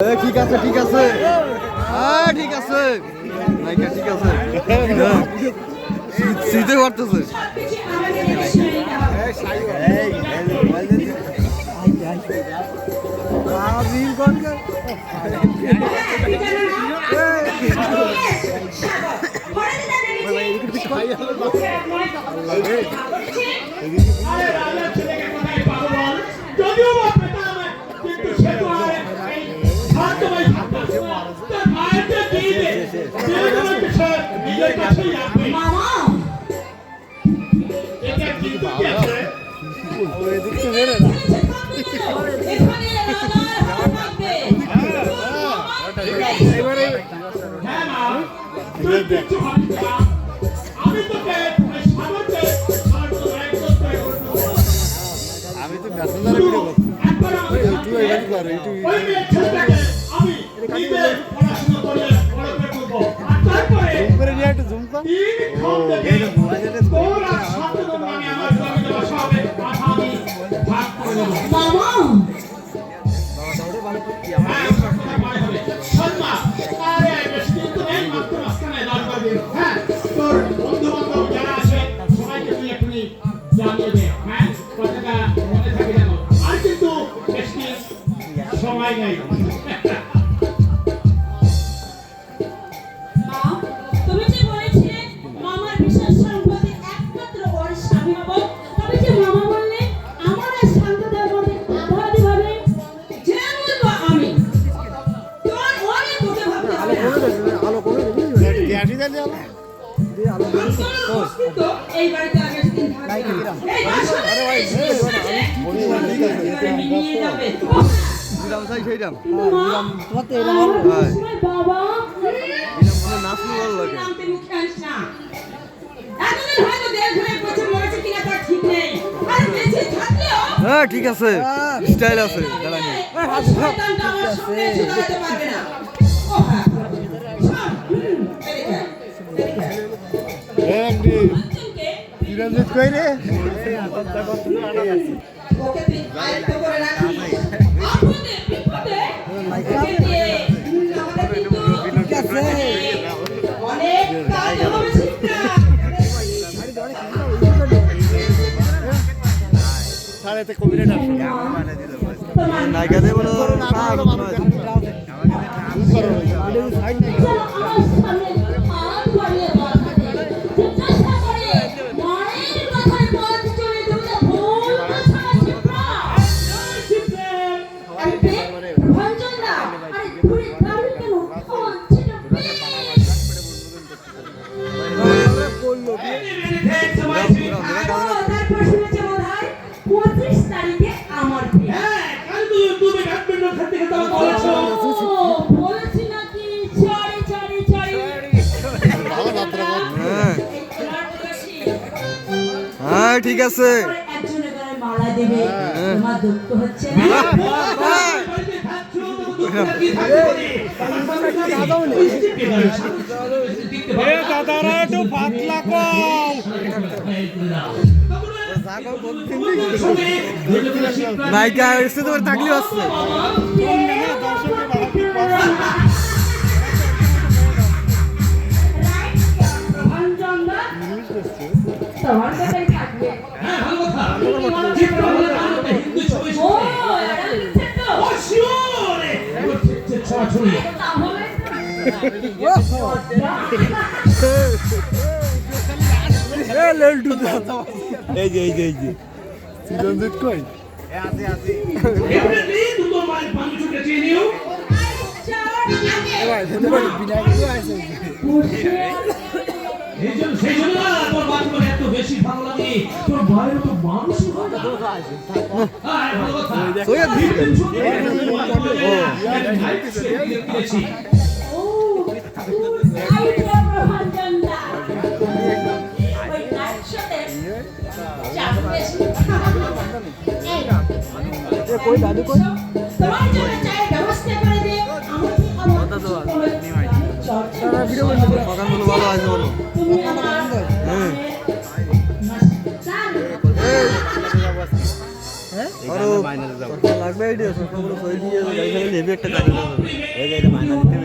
ঠিক আছে ঠিক আছে ঠিক আছে নাইকা ঠিক আছে শীতে করতেছে আমি তো মেসেঞ্জারে ভিডিও সময় নেই তুমি যে বলেছিলে মামার বিশেষ সম্পত্তি একমাত্র ওর স্বামী হব তবে যে মামা বললে আমার আর শান্তদের মধ্যে আধাআধি ভাবে যে বলবো আমি তোর অনেক বুঝে ভাবতে হবে আলো করে দেবে গ্যাটি দিলে আলো এই বাড়িতে আগে দিন থাকবে এই আরে ভাই দিলাম সাই সেইরাম দিলাম তোমাতে এরকম ভাই বাবা দিলাম মানে নাচনি ভালো লাগে নামতে মুখে আনিস না এতদিন হয়তো দেড় ঘরে পচে মরেছে কিনা তার ঠিক নেই আর বেঁচে থাকলেও হ্যাঁ ঠিক আছে স্টাইল আছে দাঁড়ানি শয়তানটা আমার সামনে এসে দাঁড়াতে পারবে না ও হ্যাঁ বিরঞ্জিত কই রে ওকে তুই আয়ত্ত করে রাখিস আপদে বিপদে ওকে দিয়ে আমাদের কিন্তু ঠিক আছে অনেক কাজ হবে শিক্ষা সাড়েতে কবিরাট আসো নাইকা দে বলো হ্যাঁ ঠিক আছে একজনের গায়ে মালা দেবে তোমার দুঃখ হচ্ছে না দাদারা একটু পাতলা কম নাইকা এসে তোমার তাকলি আসছে তোমার কথাই থাকবে হ্যাঁ ভালো কথা চিত্র হলে তাহলে হিন্দু ছবি ও এটা লিখছে তো ও শিওরে ও চিত্র ছড়ি তাহলে এ লল্টু দাদা এই যে চিরঞ্জিত কই আছে এমনি দুটো মাল পানি ছুটে চেয়ে নিও ভাই সেটা বিনায়ক আছে সেই জন্য না তোর বাচ্চার এত বেশি ভালো লাগে তোর ভাইয়ের তো মানুষ হয় না হ্যাঁ ভালো কথা সোয়া দিই ও আইডিয়া প্রভাঞ্জনদা ওই নাচতে চাপ বেশি এ কই দাদু কই তোমার জন্য চাই ব্যবস্থা করে দে আমার কথা তো সারা ভিডিও করতে সকালগুলো ভালো আছে বলো হ্যাঁ আরো লাগবে আইডিয়া সবগুলো সই দিয়ে গাড়ি হেভি একটা কাজ হবে।